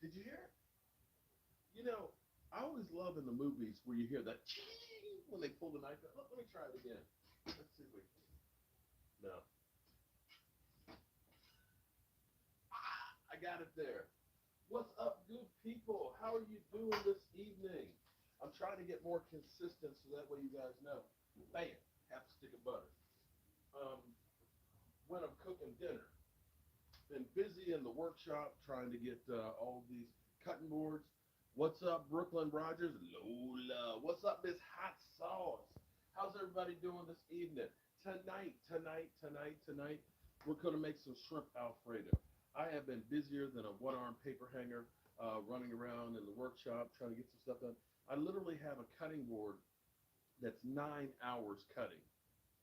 Did you hear it? You know, I always love in the movies where you hear that when they pull the knife out. Let me try it again. Let's see if we no. I got it there. What's up, good people? How are you doing this evening? I'm trying to get more consistent so that way you guys know. Bam, half a stick of butter. Um, when I'm cooking dinner, been busy in the workshop trying to get all these cutting boards. What's up, Brooklyn Rogers? Lola. What's up, Miss Hot Sauce? How's everybody doing this evening? Tonight, we're going to make some shrimp Alfredo. I have been busier than a one-arm paper hanger running around in the workshop trying to get some stuff done. I literally have a cutting board that's 9 hours cutting.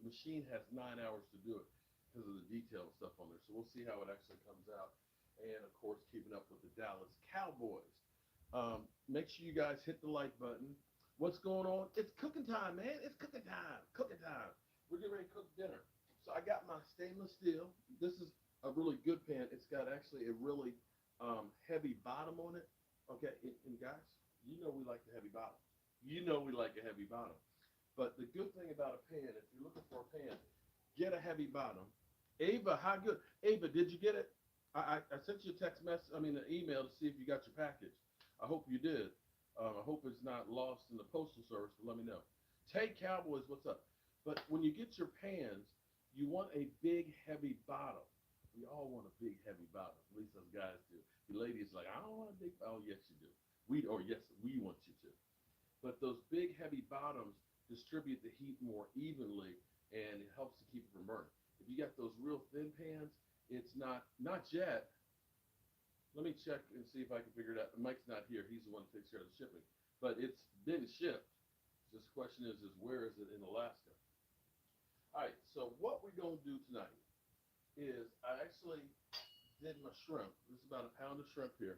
The machine has 9 hours to do it because of the detail and stuff on there. So we'll see how it actually comes out. And of course, keeping up with the Dallas Cowboys. Make sure you guys hit the like button. What's going on? It's cooking time, man. It's cooking time. Cooking time. We're getting ready to cook dinner. So I got my stainless steel. This is a really good pan. It's got actually a really heavy bottom on it. Okay, and guys, you know we like the heavy bottom. You know we like a heavy bottom. But the good thing about a pan, if you're looking for a pan, get a heavy bottom. Ava, how good? Ava, did you get it? I sent you a text message, an email to see if you got your package. I hope you did. I hope it's not lost in the postal service, but let me know. Tay Cowboys, what's up? But when you get your pans, you want a big, heavy bottom. We all want a big, heavy bottom. At least us guys do. The ladies like, I don't want a big. Oh, yes, you do. Yes, we want you to. But those big, heavy bottoms distribute the heat more evenly, and it helps to keep it from burning. If you got those real thin pans, it's not yet. Let me check and see if I can figure it out. Mike's not here. He's the one who takes care of the shipping. But it's been shipped. Just the question is where is it in Alaska? All right, so what we're going to do tonight is I actually did my shrimp. This is about a pound of shrimp here.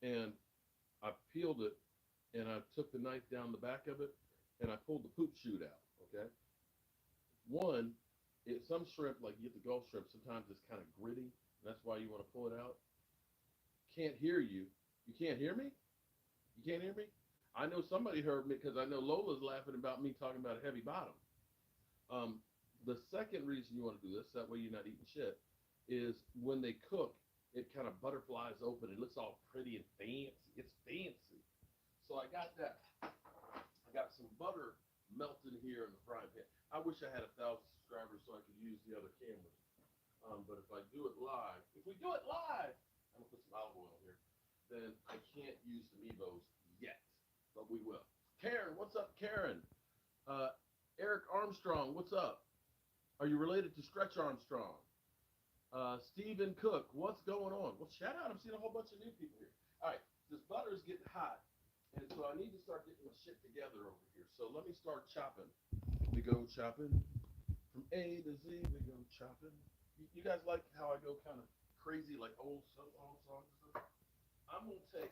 And I peeled it, and I took the knife down the back of it, and I pulled the poop chute out, okay? Some shrimp, like you get the Gulf shrimp, sometimes it's kind of gritty. And that's why you want to pull it out. Can't hear you. You can't hear me? You can't hear me? I know somebody heard me because I know Lola's laughing about me talking about a heavy bottom. The second reason you want to do this, that way you're not eating shit, is when they cook, it kind of butterflies open. It looks all pretty and fancy. It's fancy. So I got that. I got some butter melted here in the frying pan. I wish I had 1,000 subscribers so I could use the other cameras. But if I do it live, I'm going to put some olive oil here, then I can't use the Mevos yet, but we will. Karen, what's up, Karen? Eric Armstrong, what's up? Are you related to Stretch Armstrong? Stephen Cook, what's going on? Well, shout out. I'm seeing a whole bunch of new people here. All right, this butter is getting hot, and so I need to start getting my shit together over here. So let me start chopping. We go chopping from A to Z. We go chopping. You guys like how I go kind of crazy, like old songs and stuff? I'm going to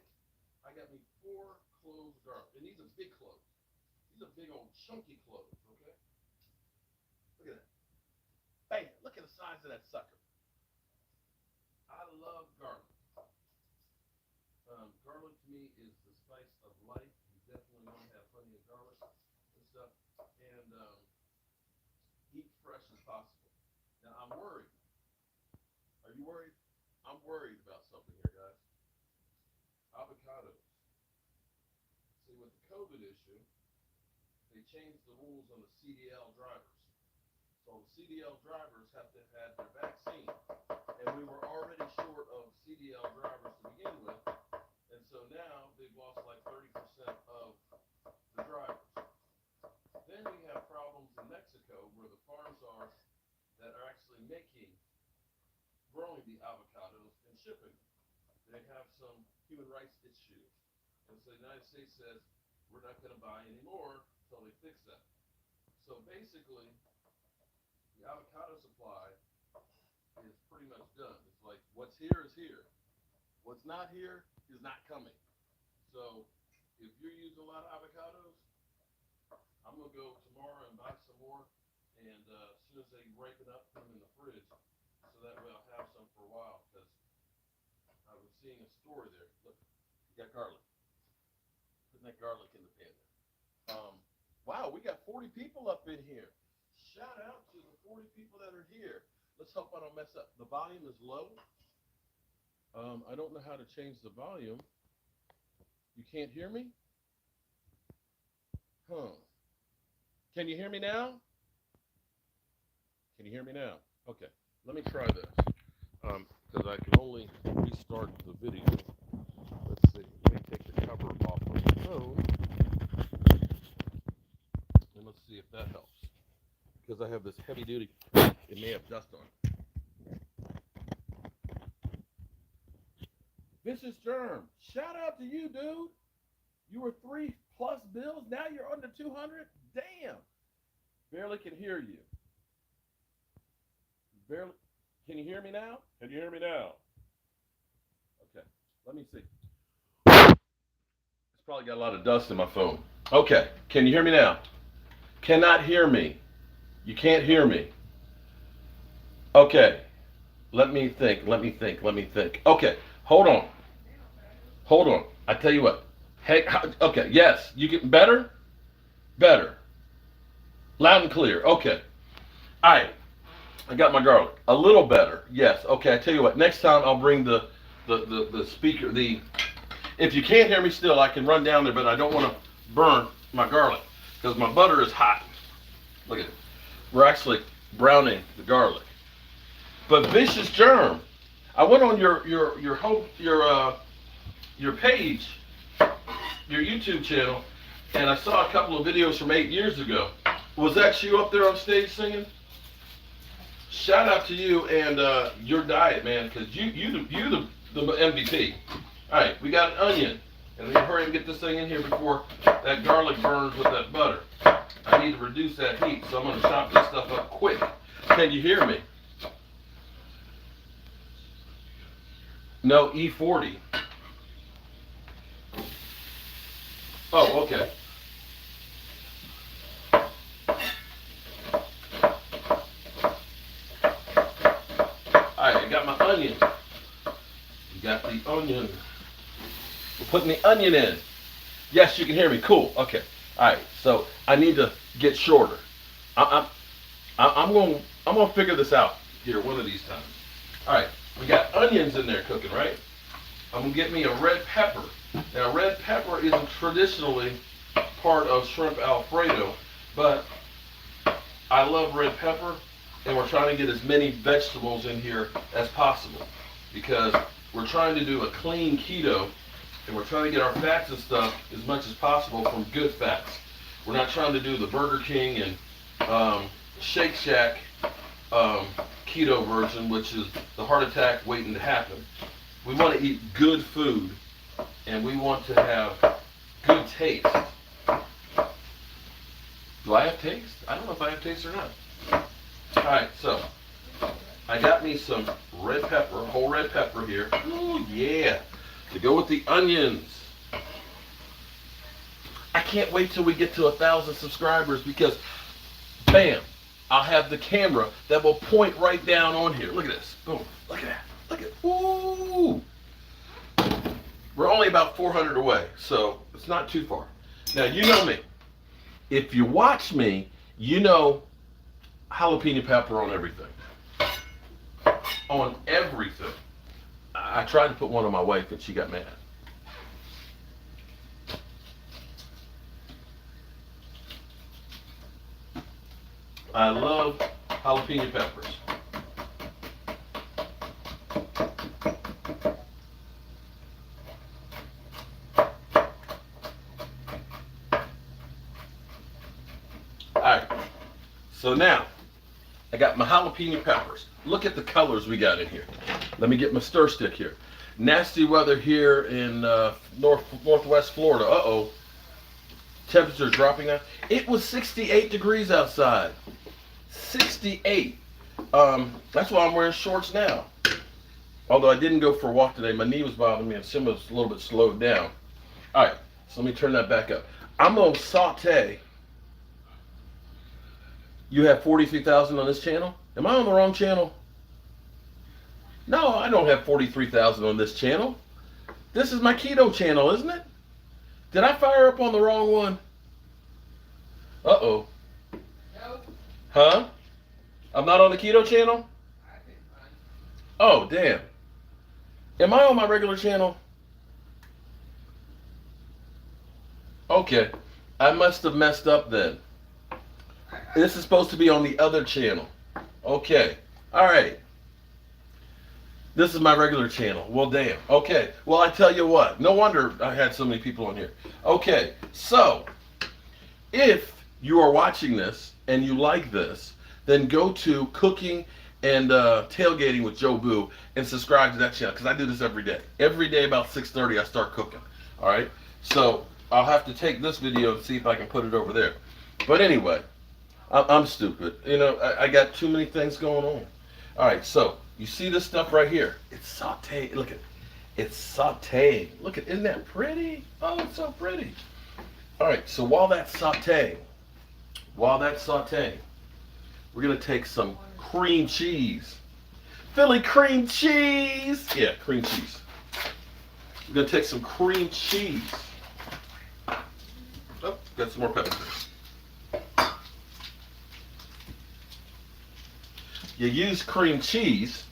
I got me 4 cloves garlic, and these are big cloves. These are big old chunky cloves, okay? Look at that. Bam, look at the size of that sucker. I love garlic. Garlic to me is the spice of life. You definitely want to have plenty of garlic and stuff, and eat fresh as possible. Now, I'm worried. Are you worried? I'm worried about something here, guys. Avocados. See, with the COVID issue, they changed the rules on the CDL drivers. So the CDL drivers have to have their vaccine. And we were already short of CDL drivers to begin with. And so now they've lost like 30% of the drivers. Then we have problems in Mexico where the farms are that are actually growing the avocados and shipping them. They have some human rights issues. And so the United States says, we're not going to buy anymore until they fix that. So basically, the avocado supply is pretty much done. It's like what's here is here. What's not here is not coming. So if you're using a lot of avocados, I'm going to go tomorrow and buy some more. And as soon as they ripen up, put them in the fridge. So that way I'll have some for a while. Because I was seeing a story there. Look, You got garlic. Putting that garlic in the pan. Wow, we got 40 people up in here. Shout out to the 40 people that are here. Let's hope I don't mess up. The volume is low. I don't know how to change the volume. You can't hear me? Huh. Can you hear me now? Can you hear me now? Okay, let me try this. Because I can only restart the video. Let's see. Let me take the cover off of the phone. And let's see if that helps. Because I have this heavy duty, it may have dust on it. Vicious Germ, shout out to you, dude. You were 3+ bills, now you're under 200? Damn. Barely can hear you. Barely. Can you hear me now? Can you hear me now? Okay, let me see. It's probably got a lot of dust in my phone. Okay, can you hear me now? Cannot hear me. You can't hear me. Okay, let me think. Okay, hold on. I tell you what. Hey, okay, yes, you get better? Better. Loud and clear. Okay. All right. I got my garlic. A little better. Yes. Okay, I tell you what. Next time I'll bring the speaker. If you can't hear me still, I can run down there, but I don't want to burn my garlic because my butter is hot. Look at it. We're actually browning the garlic. But Vicious Germ, I went on your page, your YouTube channel, and I saw a couple of videos from 8 years ago. Was that you up there on stage singing? Shout out to you and your diet, man, because you the MVP. All right, we got an onion, and we hurry and get this thing in here before that garlic burns with that butter. I need to reduce that heat, so I'm going to chop this stuff up quick. Can you hear me? No, E40. Oh, okay. Alright, I got my onion. You got the onion. We're putting the onion in. Yes, you can hear me. Cool. Okay. Alright, so I need to get shorter. I'm gonna figure this out here one of these times. Alright, we got onions in there cooking, right? I'm gonna get me a red pepper. Now, red pepper isn't traditionally part of shrimp Alfredo, but I love red pepper, and we're trying to get as many vegetables in here as possible because we're trying to do a clean keto, and we're trying to get our fats and stuff as much as possible from good fats. We're not trying to do the Burger King and Shake Shack keto version, which is the heart attack waiting to happen. We want to eat good food, and we want to have good taste. Do I have taste? I don't know if I have taste or not. All right, so I got me some red pepper, whole red pepper here. Ooh, yeah, to go with the onions. I can't wait till we get to 1,000 subscribers because, bam, I'll have the camera that will point right down on here. Look at this. Boom. Look at that. Look at it. Ooh. We're only about 400 away, so it's not too far. Now, you know me. If you watch me, you know jalapeno pepper on everything. On everything. I tried to put one on my wife, and she got mad. I love jalapeno peppers. Alright, so now I got my jalapeno peppers. Look at the colors we got in here. Let me get my stir stick here. Nasty weather here in northwest Florida. Uh-oh. Temperature's dropping now. It was 68 degrees outside. 68. That's why I'm wearing shorts now. Although I didn't go for a walk today. My knee was bothering me and Sim was a little bit slowed down. Alright, so let me turn that back up. I'm going to saute. You have 43,000 on this channel? Am I on the wrong channel? No, I don't have 43,000 on this channel. This is my keto channel, isn't it? Did I fire up on the wrong one? Uh-oh. No, Huh? I'm not on the keto channel? I can find. Oh, damn. Am I on my regular channel? Okay. I must have messed up then. This is supposed to be on the other channel. Okay. All right. This is my regular channel. Well, damn. Okay. Well, I tell you what. No wonder I had so many people on here. Okay. So, if you are watching this and you like this, then go to Cooking and Tailgating with Jobu and subscribe to that channel because I do this every day. Every day about 6:30 I start cooking. All right. So I'll have to take this video and see if I can put it over there. But anyway, I'm stupid. You know, I got too many things going on. All right. So you see this stuff right here? It's sautéing. Look at it. It's sautéing. Look at, isn't that pretty? Oh, it's so pretty. All right. So while that's sautéing, we're gonna take some cream cheese. Philly cream cheese. Yeah, cream cheese. We're gonna take some cream cheese. Oh, got some more pepper. You use cream cheese,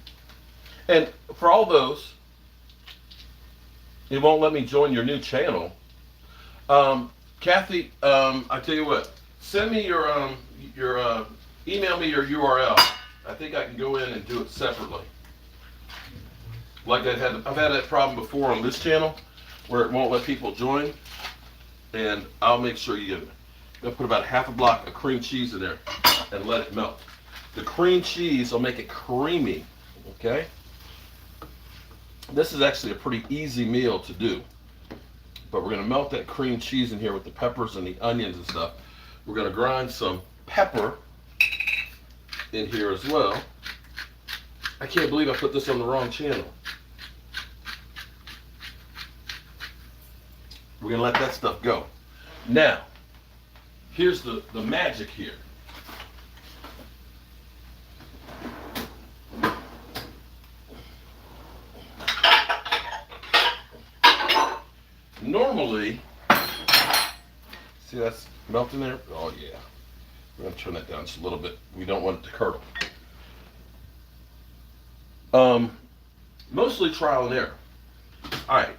and for all those, it won't let me join your new channel. Kathy, I tell you what, send me your email me your URL. I think I can go in and do it separately. Like I've had that problem before on this channel, where it won't let people join, and I'll make sure you get it. I'll put about half a block of cream cheese in there and let it melt. The cream cheese will make it creamy, okay? This is actually a pretty easy meal to do. But we're gonna melt that cream cheese in here with the peppers and the onions and stuff. We're gonna grind some pepper in here as well. I can't believe I put this on the wrong channel. We're gonna let that stuff go. Now, here's the magic here. Normally, see that's melting there? Oh yeah. We're gonna turn that down just a little bit. We don't want it to curdle. Mostly trial and error. All right,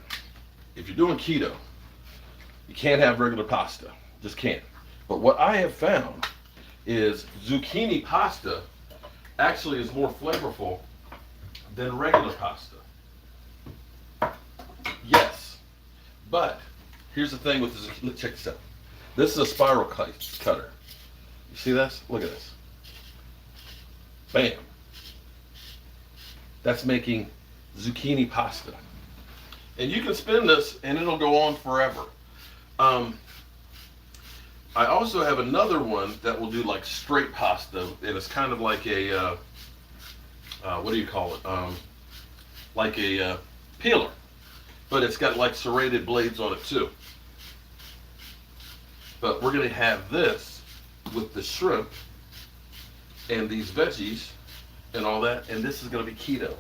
if you're doing keto, you can't have regular pasta. Just can't. But what I have found is zucchini pasta actually is more flavorful than regular pasta. Yes, but here's the thing with the zucchini. Check this out. This is a spiral cutter. You see this? Look at this. Bam. That's making zucchini pasta. And you can spin this and it'll go on forever. I also have another one that will do like straight pasta, and it's kind of like a, what do you call it? Like a peeler. But it's got like serrated blades on it too. But we're going to have this with the shrimp and these veggies and all that, and this is going to be keto.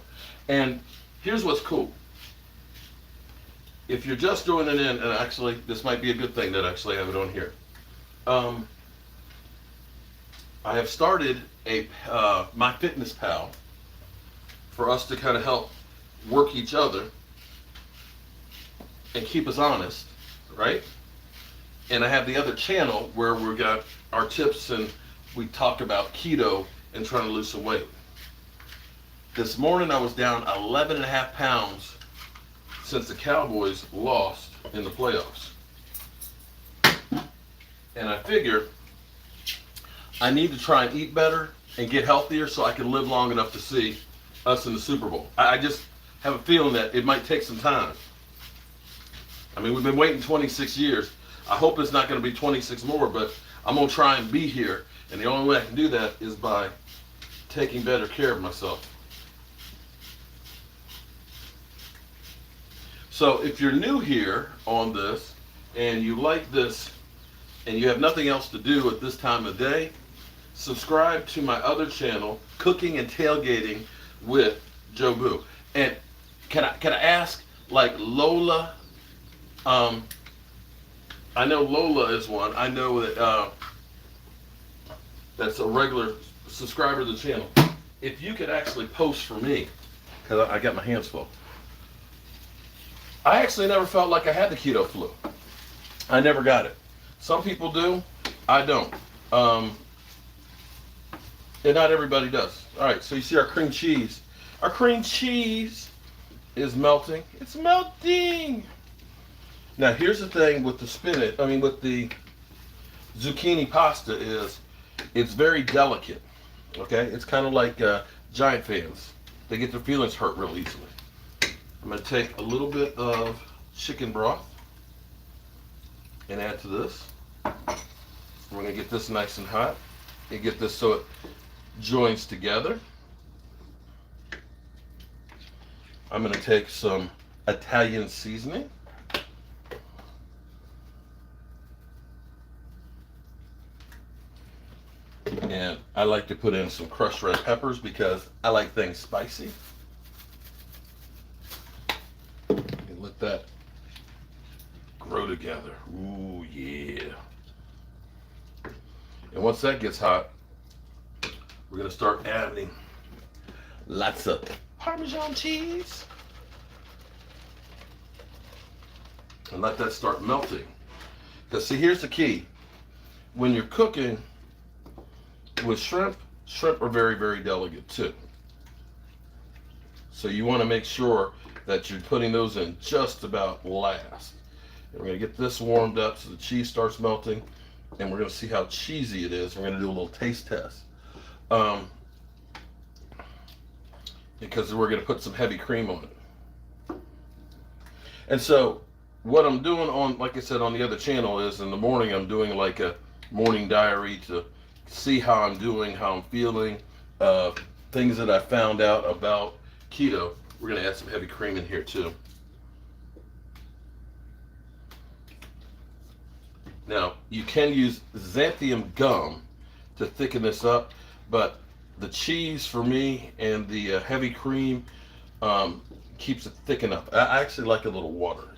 And here's what's cool. If you're just joining in, and actually this might be a good thing that I actually have it on here. I have started a MyFitnessPal for us to kind of help work each other and keep us honest, right? And I have the other channel where we've got our tips and we talk about keto and trying to lose some weight. This morning I was down 11.5 pounds since the Cowboys lost in the playoffs. And I figure I need to try and eat better and get healthier so I can live long enough to see us in the Super Bowl. I just have a feeling that it might take some time. I mean, we've been waiting 26 years. I hope it's not going to be 26 more, but I'm going to try and be here. And the only way I can do that is by taking better care of myself. So if you're new here on this and you like this and you have nothing else to do at this time of day, subscribe to my other channel, Cooking and Tailgating with Jobu. And can I ask, like Lola. I know Lola is one. I know that that's a regular subscriber to the channel. If you could actually post for me, because I got my hands full. I actually never felt like I had the keto flu. I never got it. Some people do. I don't. And not everybody does. All right, so you see our cream cheese. Our cream cheese is melting. It's melting. Now here's the thing with the spinach. I mean, with the zucchini pasta is it's very delicate. Okay, it's kind of like giant fans. They get their feelings hurt real easily. I'm going to take a little bit of chicken broth and add to this. We're going to get this nice and hot and get this so it joins together. I'm going to take some Italian seasoning. And I like to put in some crushed red peppers because I like things spicy. And let that grow together. Ooh, yeah. And once that gets hot, we're going to start adding lots of Parmesan cheese. And let that start melting. Because see, here's the key. When you're cooking with shrimp are very, very delicate too. So you want to make sure that you're putting those in just about last. And we're going to get this warmed up so the cheese starts melting. And we're going to see how cheesy it is. We're going to do a little taste test. Because we're going to put some heavy cream on it. And so what I'm doing on, like I said, on the other channel is in the morning I'm doing like a morning diary to see how I'm doing, how I'm feeling, things that I found out about keto. We're going to add some heavy cream in here too. Now, you can use xanthium gum to thicken this up, but the cheese for me and the heavy cream keeps it thicken up. I actually like a little water.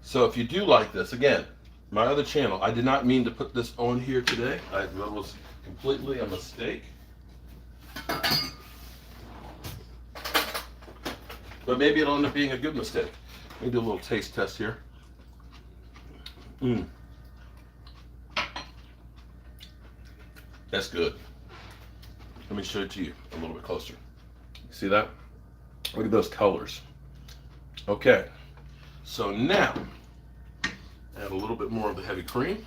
So if you do like this, again, my other channel, I did not mean to put this on here today. That was completely a mistake. But maybe it'll end up being a good mistake. Let me do a little taste test here. That's good. Let me show it to you a little bit closer. See that? Look at those colors. Okay. So now, add a little bit more of the heavy cream.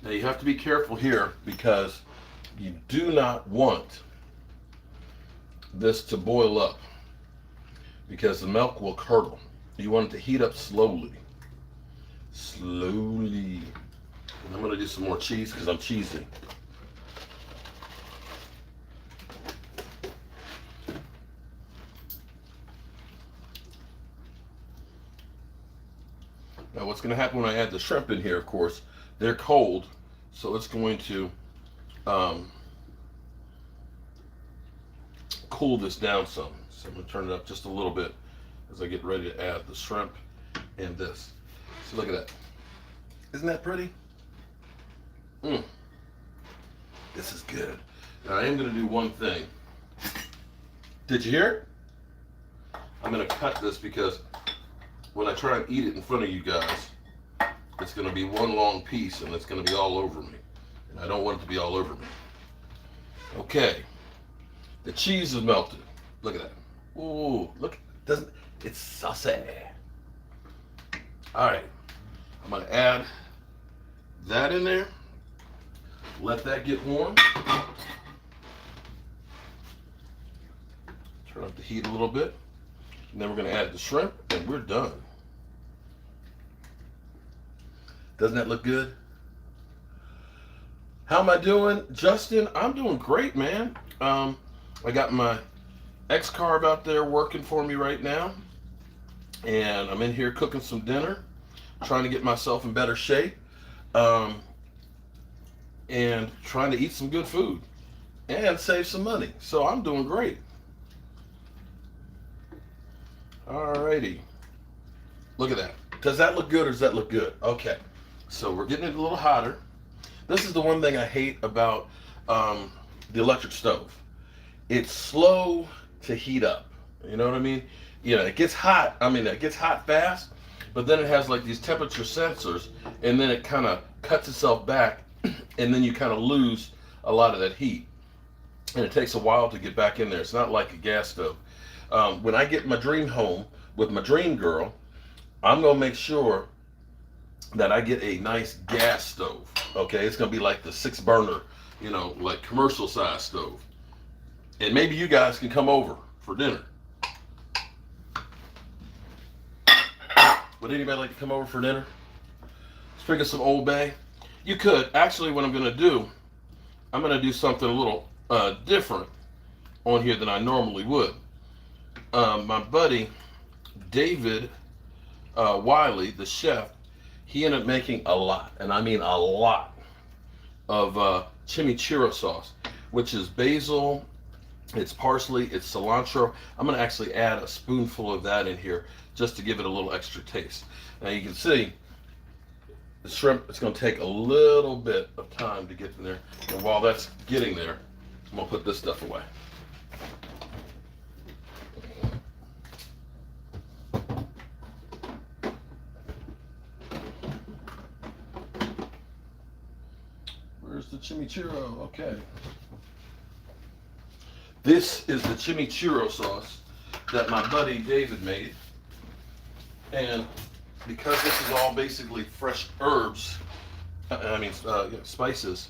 Now you have to be careful here because you do not want this to boil up because the milk will curdle. You want it to heat up slowly. Slowly. And I'm going to do some more cheese because I'm cheesy. Now what's going to happen when I add the shrimp in here, of course, they're cold, so it's going to cool this down some. So I'm going to turn it up just a little bit as I get ready to add the shrimp and this. So look at that. Isn't that pretty? This is good. Now I am going to do one thing. Did you hear it? I'm going to cut this because when I try and eat it in front of you guys, it's going to be one long piece and it's going to be all over me. And I don't want it to be all over me. Okay. The cheese is melted. Look at that. Ooh, look. It's saucy. All right. I'm going to add that in there. Let that get warm. Turn up the heat a little bit. And then we're going to add the shrimp and we're done. Doesn't that look good? How am I doing? Justin, I'm doing great, man. I got my X-Carb out there working for me right now. And I'm in here cooking some dinner, trying to get myself in better shape, and trying to eat some good food. and save some money. So I'm doing great. Alrighty. Look at that. Does that look good or does that look good? Okay. So we're getting it a little hotter. This is the one thing I hate about the electric stove. It's slow to heat up. You know what I mean? You know, it gets hot. I mean, it gets hot fast, but then it has like these temperature sensors, and then it kind of cuts itself back, and then you kind of lose a lot of that heat. And it takes a while to get back in there. It's not like a gas stove. When I get my dream home with my dream girl, I'm gonna make sure that I get a nice gas stove. Okay, it's gonna be like the 6 burner, you know, like commercial size stove. And maybe you guys can come over for dinner. Would anybody like to come over for dinner? Let's pick up some Old Bay. You could. Actually, what I'm gonna do, I'm gonna do something a little different on here than I normally would. My buddy David Wiley, the chef, he ended up making a lot, and I mean a lot, of chimichurri sauce, which is basil, it's parsley, it's cilantro. I'm going to actually add a spoonful of that in here just to give it a little extra taste. Now you can see the shrimp, it's going to take a little bit of time to get in there, and while that's getting there, I'm going to put this stuff away. Where's the chimichurri? Okay. This is the chimichurri sauce that my buddy David made. And because this is all basically fresh herbs, spices,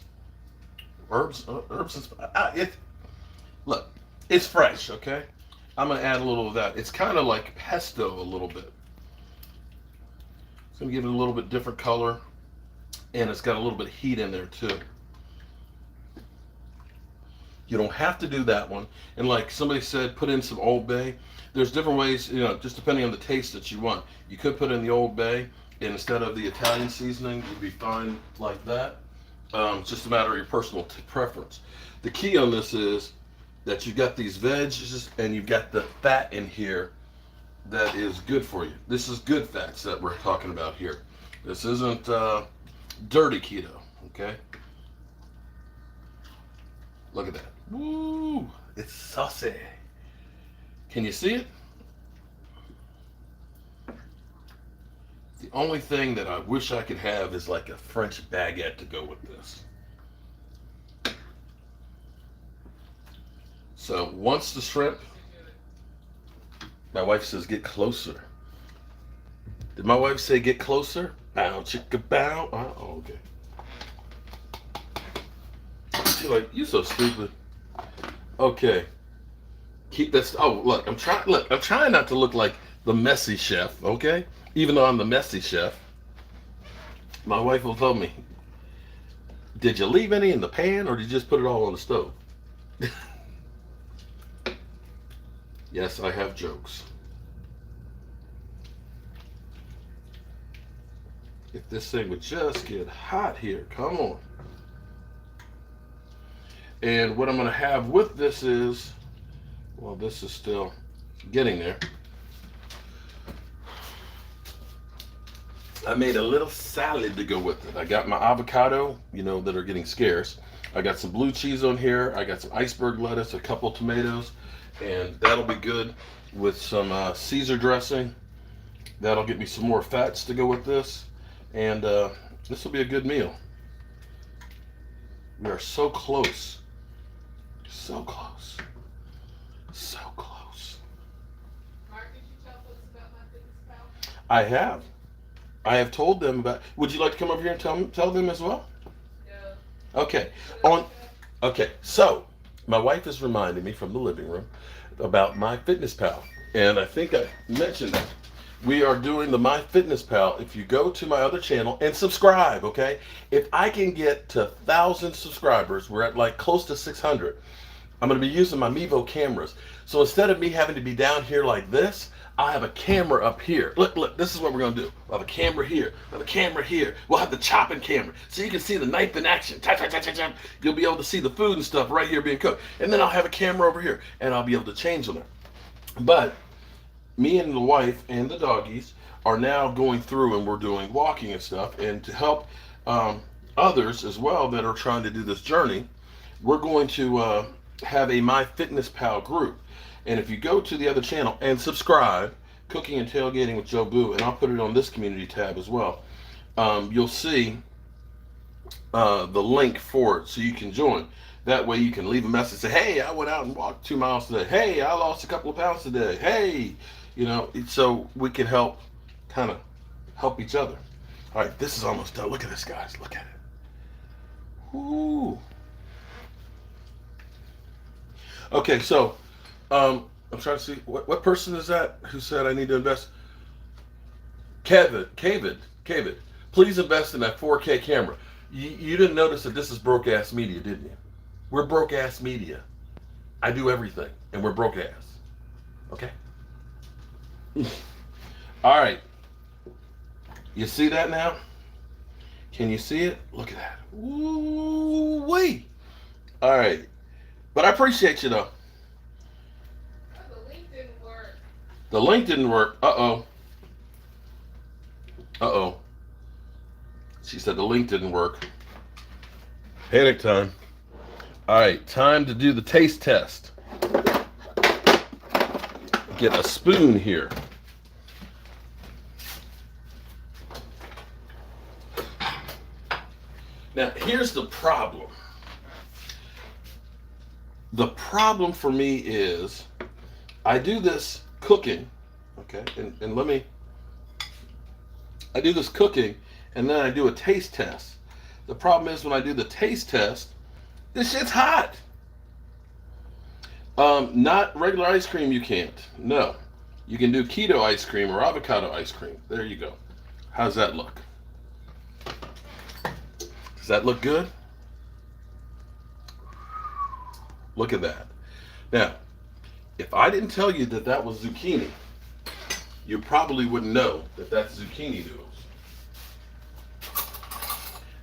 herbs and spices. Look, it's fresh, okay? I'm gonna add a little of that. It's kind of like pesto a little bit. It's gonna give it a little bit different color, and it's got a little bit of heat in there too. You don't have to do that one. And like somebody said, put in some Old Bay. There's different ways, you know, just depending on the taste that you want. You could put in the Old Bay, and instead of the Italian seasoning, you'd be fine like that. It's just a matter of your personal preference. The key on this is that you've got these veggies and you've got the fat in here that is good for you. This is good fats that we're talking about here. This isn't dirty keto, okay? Look at that. Woo! It's saucy. Can you see it? The only thing that I wish I could have is like a French baguette to go with this. So once the shrimp, my wife says get closer. Did my wife say get closer? Bow, chicka, bow. Oh, okay. She's like, you so stupid. Okay. Keep this. Oh, look, I'm trying not to look like the messy chef, okay? Even though I'm the messy chef. My wife will tell me, did you leave any in the pan or did you just put it all on the stove? Yes, I have jokes. If this thing would just get hot here, come on. And what I'm going to have with this is, well, this is still getting there. I made a little salad to go with it. I got my avocado, you know, that are getting scarce. I got some blue cheese on here. I got some iceberg lettuce, a couple tomatoes, and that'll be good with some Caesar dressing. That'll get me some more fats to go with this, and this will be a good meal. We are so close. So close. So close. Mark, did you tell folks about my fitness pal? I have. I have told them about. Would you like to come over here and tell them as well? Yeah. Okay. Okay. So my wife is reminding me from the living room about MyFitnessPal, and I think I mentioned that. We are doing the MyFitnessPal. If you go to my other channel and subscribe, okay? If I can get to 1,000 subscribers, we're at like close to 600. I'm going to be using my Mevo cameras. So instead of me having to be down here like this, I have a camera up here. Look, this is what we're going to do. We'll have a camera here. We'll have a camera here. We'll have the chopping camera. So you can see the knife in action. Chop, chop, chop, chop, chop. You'll be able to see the food and stuff right here being cooked. And then I'll have a camera over here. And I'll be able to change on it. But me and the wife and the doggies are now going through and we're doing walking and stuff. And to help others as well that are trying to do this journey, we're going to have a MyFitnessPal group. And if you go to the other channel and subscribe, Cooking and Tailgating with Jobu, and I'll put it on this community tab as well, you'll see the link for it so you can join. That way you can leave a message, say, hey, I went out and walked 2 miles today. Hey, I lost a couple of pounds today. Hey, you know, so we can help kind of help each other. All right, this is almost done. Look at this, guys. Look at it. Ooh. Okay, so I'm trying to see what person is that who said I need to invest. Kevin, please invest in that 4K camera. You didn't notice that this is broke ass media, didn't you? We're broke ass media. I do everything, and we're broke ass. Okay. All right. You see that now? Can you see it? Look at that. Ooh wee. All right. But I appreciate you though. Oh, the link didn't work. The link didn't work. Uh-oh. Uh-oh. She said the link didn't work. Panic time. All right, time to do the taste test. Get a spoon here. Now, here's the problem. The problem for me is I do this cooking, okay, and I do this cooking and then I do a taste test. The problem is when I do the taste test, this shit's hot. Not regular ice cream you can't. No. You can do keto ice cream or avocado ice cream. There you go. How's that look? Does that look good? Look at that. Now, if I didn't tell you that that was zucchini, you probably wouldn't know that that's zucchini noodles.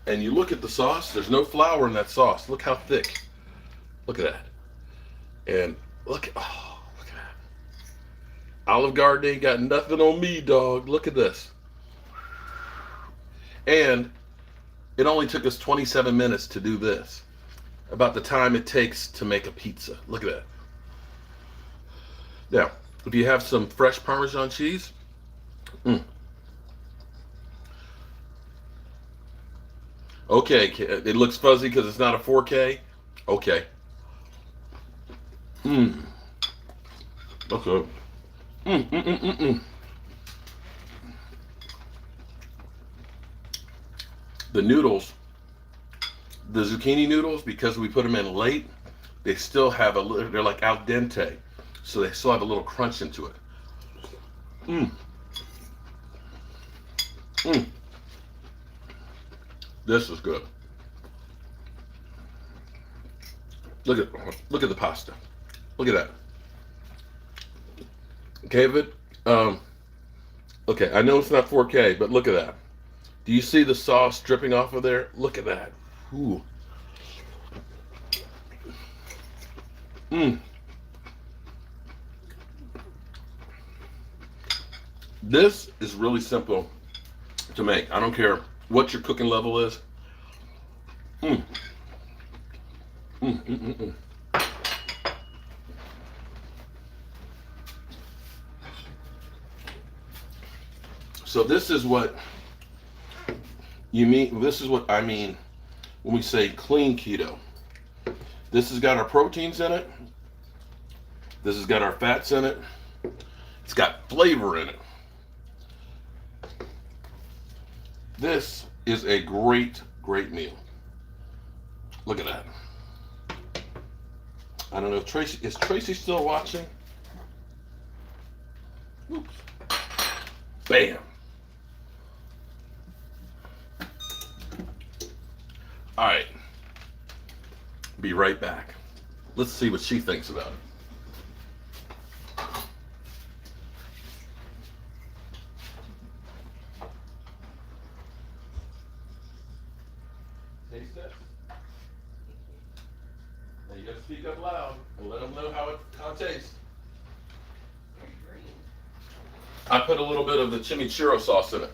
And you look at the sauce, there's no flour in that sauce. Look how thick. Look at that. And look at that. Olive Garden ain't got nothing on me, dog. Look at this. And it only took us 27 minutes to do this. About the time it takes to make a pizza. Look at that. Now, if you have some fresh Parmesan cheese, okay, it looks fuzzy because it's not a 4K. Okay. Okay. The noodles, the zucchini noodles, because we put them in late, they still have a little, they're like al dente, so they still have a little crunch into it. This is good. Look at the pasta. Look at that. David, okay, I know it's not 4K, but look at that. Do you see the sauce dripping off of there? Look at that. Ooh. This is really simple to make. I don't care what your cooking level is. So this is what you mean. This is what I mean when we say clean keto. This has got our proteins in it. This has got our fats in it. It's got flavor in it. This is a great, great meal. Look at that. I don't know if Tracy, is Tracy still watching? Oops. Bam. All right. Be right back. Let's see what she thinks about it. Taste it. Now you gotta speak up loud and let them know how it tastes. I put a little bit of the chimichurri sauce in it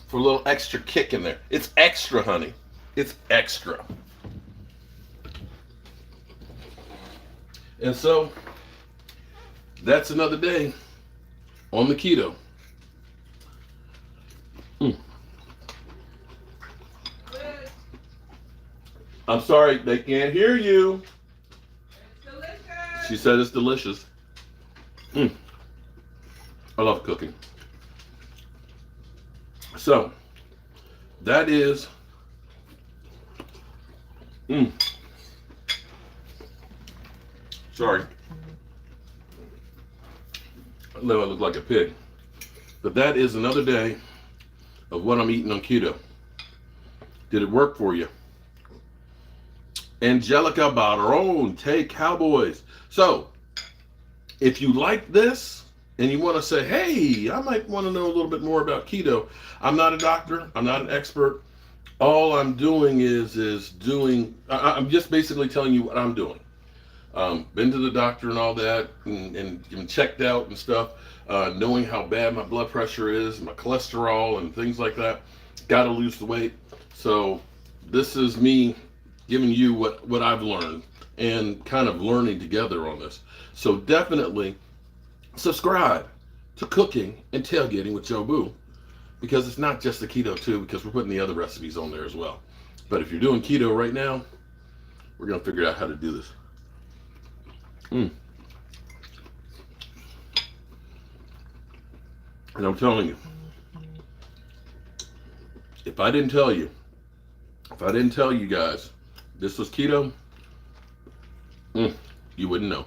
for a little extra kick in there. It's extra, honey. It's extra. And so that's another day on the keto. I'm sorry, they can't hear you. It's delicious. She said it's delicious. I love cooking. So that is sorry. I know I look like a pig. But that is another day of what I'm eating on keto. Did it work for you? Angelica Barone, take Cowboys. So, if you like this and you want to say, hey, I might want to know a little bit more about keto. I'm not a doctor. I'm not an expert. All I'm doing I'm just basically telling you what I'm doing. Been to the doctor and all that and checked out and stuff, knowing how bad my blood pressure is, my cholesterol and things like that. Got to lose the weight. So this is me giving you what I've learned and kind of learning together on this. So definitely subscribe to Cooking and Tailgating with Jobu, because it's not just the keto too, because we're putting the other recipes on there as well. But if you're doing keto right now, we're going to figure out how to do this. And I'm telling you, if I didn't tell you guys this was keto, you wouldn't know.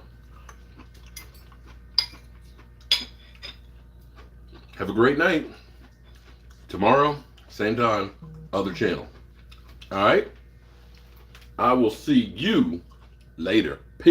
Have a great night. Tomorrow, same time, other channel. All right? I will see you later. Peace.